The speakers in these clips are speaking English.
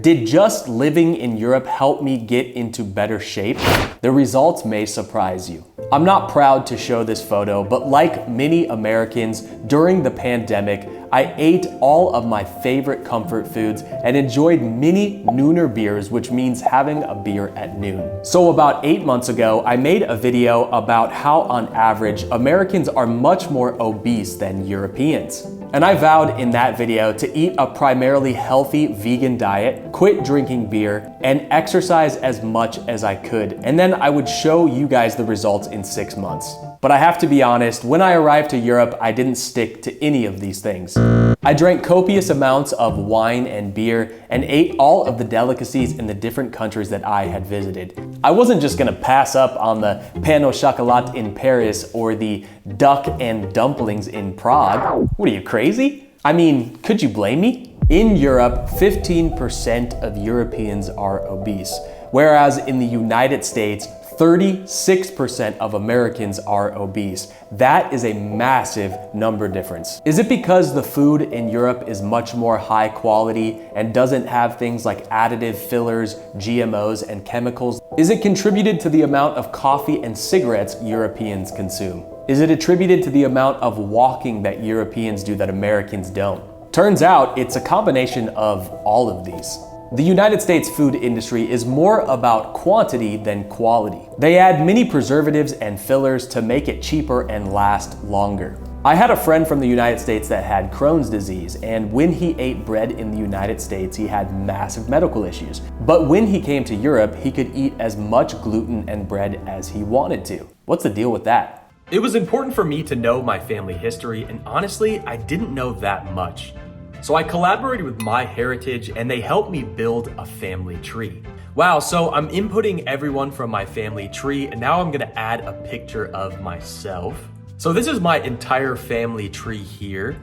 Did just living in Europe help me get into better shape? The results may surprise you. I'm not proud to show this photo, but like many Americans during the pandemic, I ate all of my favorite comfort foods and enjoyed many nooner beers, which means having a beer at noon. So about 8 months ago, I made a video about how on average, Americans are much more obese than Europeans. And I vowed in that video to eat a primarily healthy vegan diet, quit drinking beer, and exercise as much as I could. And then I would show you guys the results in 6 months. But I have to be honest, when I arrived to Europe, I didn't stick to any of these things. I drank copious amounts of wine and beer and ate all of the delicacies in the different countries that I had visited. I wasn't just gonna pass up on the pain au chocolat in Paris or the duck and dumplings in Prague. What are you, crazy? I mean, could you blame me? In Europe, 15% of Europeans are obese, whereas in the United States, 36% of Americans are obese. That is a massive number difference. Is it because the food in Europe is much more high quality and doesn't have things like additive fillers, GMOs, and chemicals? Is it contributed to the amount of coffee and cigarettes Europeans consume? Is it attributed to the amount of walking that Europeans do that Americans don't? Turns out it's a combination of all of these. The United States food industry is more about quantity than quality. They add many preservatives and fillers to make it cheaper and last longer. I had a friend from the United States that had Crohn's disease, and when he ate bread in the United States, he had massive medical issues. But when he came to Europe, he could eat as much gluten and bread as he wanted to. What's the deal with that? It was important for me to know my family history, and honestly, I didn't know that much. So I collaborated with MyHeritage and they helped me build a family tree. Wow, so I'm inputting everyone from my family tree and now I'm gonna add a picture of myself. So this is my entire family tree here.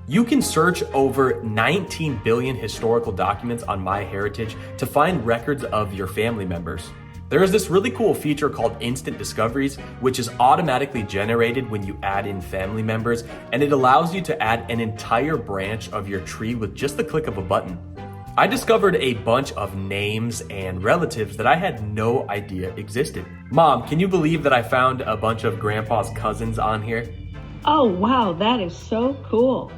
You can search over 19 billion historical documents on MyHeritage to find records of your family members. There is this really cool feature called Instant Discoveries, which is automatically generated when you add in family members, and it allows you to add an entire branch of your tree with just the click of a button. I discovered a bunch of names and relatives that I had no idea existed. Mom, can you believe that I found a bunch of Grandpa's cousins on here? Oh wow, that is so cool.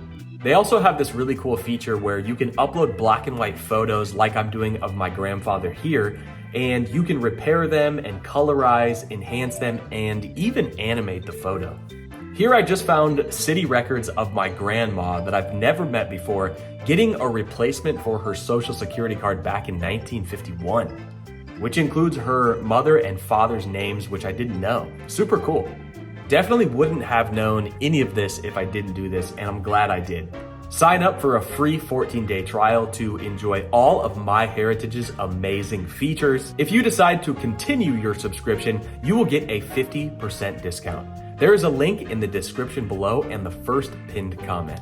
They also have this really cool feature where you can upload black and white photos like I'm doing of my grandfather here, and you can repair them and colorize, enhance them, and even animate the photo. Here I just found city records of my grandma that I've never met before, getting a replacement for her social security card back in 1951, which includes her mother and father's names, which I didn't know. Super cool. Definitely wouldn't have known any of this if I didn't do this, and I'm glad I did. Sign up for a free 14-day trial to enjoy all of MyHeritage's amazing features. If you decide to continue your subscription, you will get a 50% discount. There is a link in the description below and the first pinned comment.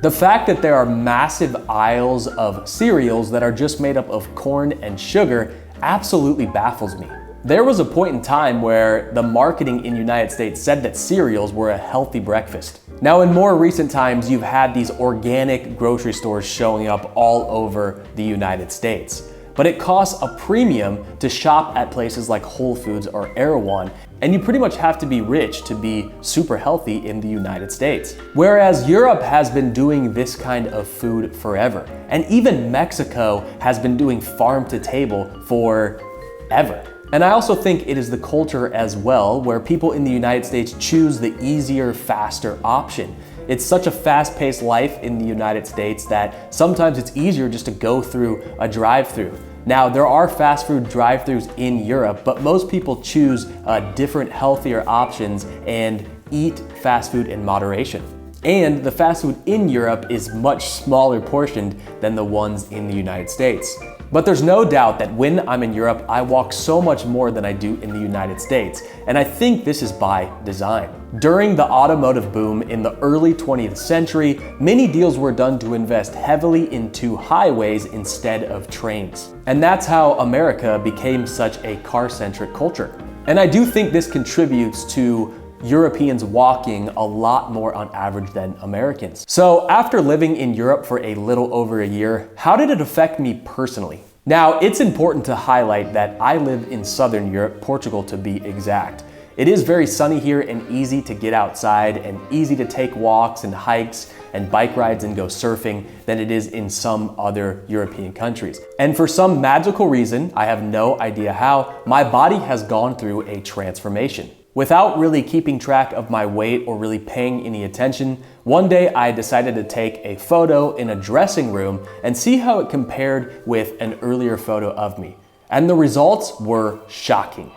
The fact that there are massive aisles of cereals that are just made up of corn and sugar absolutely baffles me. There was a point in time where the marketing in the United States said that cereals were a healthy breakfast. Now, in more recent times, you've had these organic grocery stores showing up all over the United States. But it costs a premium to shop at places like Whole Foods or Erewhon, and you pretty much have to be rich to be super healthy in the United States. Whereas Europe has been doing this kind of food forever, and even Mexico has been doing farm to table forever. And I also think it is the culture as well, where people in the United States choose the easier, faster option. It's such a fast-paced life in the United States that sometimes it's easier just to go through a drive-through. Now, there are fast food drive-thrus in Europe, but most people choose different, healthier options and eat fast food in moderation. And the fast food in Europe is much smaller portioned than the ones in the United States. But there's no doubt that when I'm in Europe, I walk so much more than I do in the United States. And I think this is by design. During the automotive boom in the early 20th century, many deals were done to invest heavily into highways instead of trains. And that's how America became such a car-centric culture. And I do think this contributes to Europeans walking a lot more on average than Americans. So after living in Europe for a little over a year, how did it affect me personally? Now, it's important to highlight that I live in Southern Europe, Portugal to be exact. It is very sunny here and easy to get outside and easy to take walks and hikes and bike rides and go surfing than it is in some other European countries. And for some magical reason, I have no idea how, my body has gone through a transformation. Without really keeping track of my weight or really paying any attention, one day I decided to take a photo in a dressing room and see how it compared with an earlier photo of me. And the results were shocking.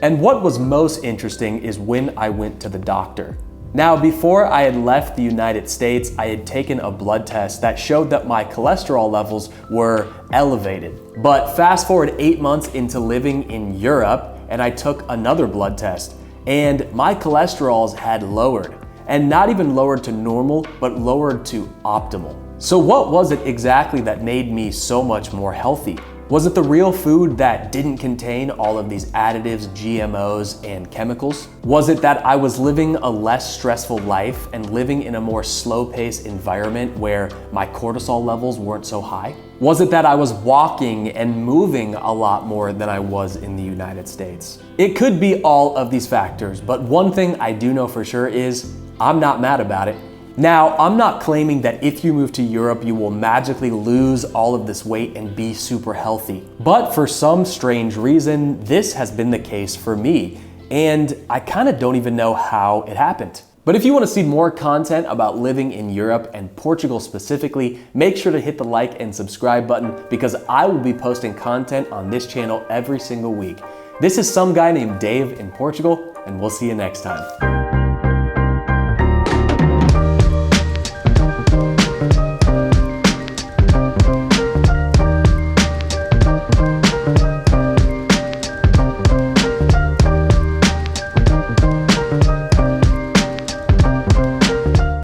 And what was most interesting is when I went to the doctor. Now, before I had left the United States, I had taken a blood test that showed that my cholesterol levels were elevated. But fast forward 8 months into living in Europe, and I took another blood test, and my cholesterols had lowered. And not even lowered to normal, but lowered to optimal. So what was it exactly that made me so much more healthy? Was it the real food that didn't contain all of these additives, GMOs, and chemicals? Was it that I was living a less stressful life and living in a more slow-paced environment where my cortisol levels weren't so high? Was it that I was walking and moving a lot more than I was in the United States? It could be all of these factors, but one thing I do know for sure is I'm not mad about it. Now, I'm not claiming that if you move to Europe, you will magically lose all of this weight and be super healthy. But for some strange reason, this has been the case for me. And I kind of don't even know how it happened. But if you want to see more content about living in Europe and Portugal specifically, make sure to hit the like and subscribe button because I will be posting content on this channel every single week. This is some guy named Dave in Portugal, and we'll see you next time.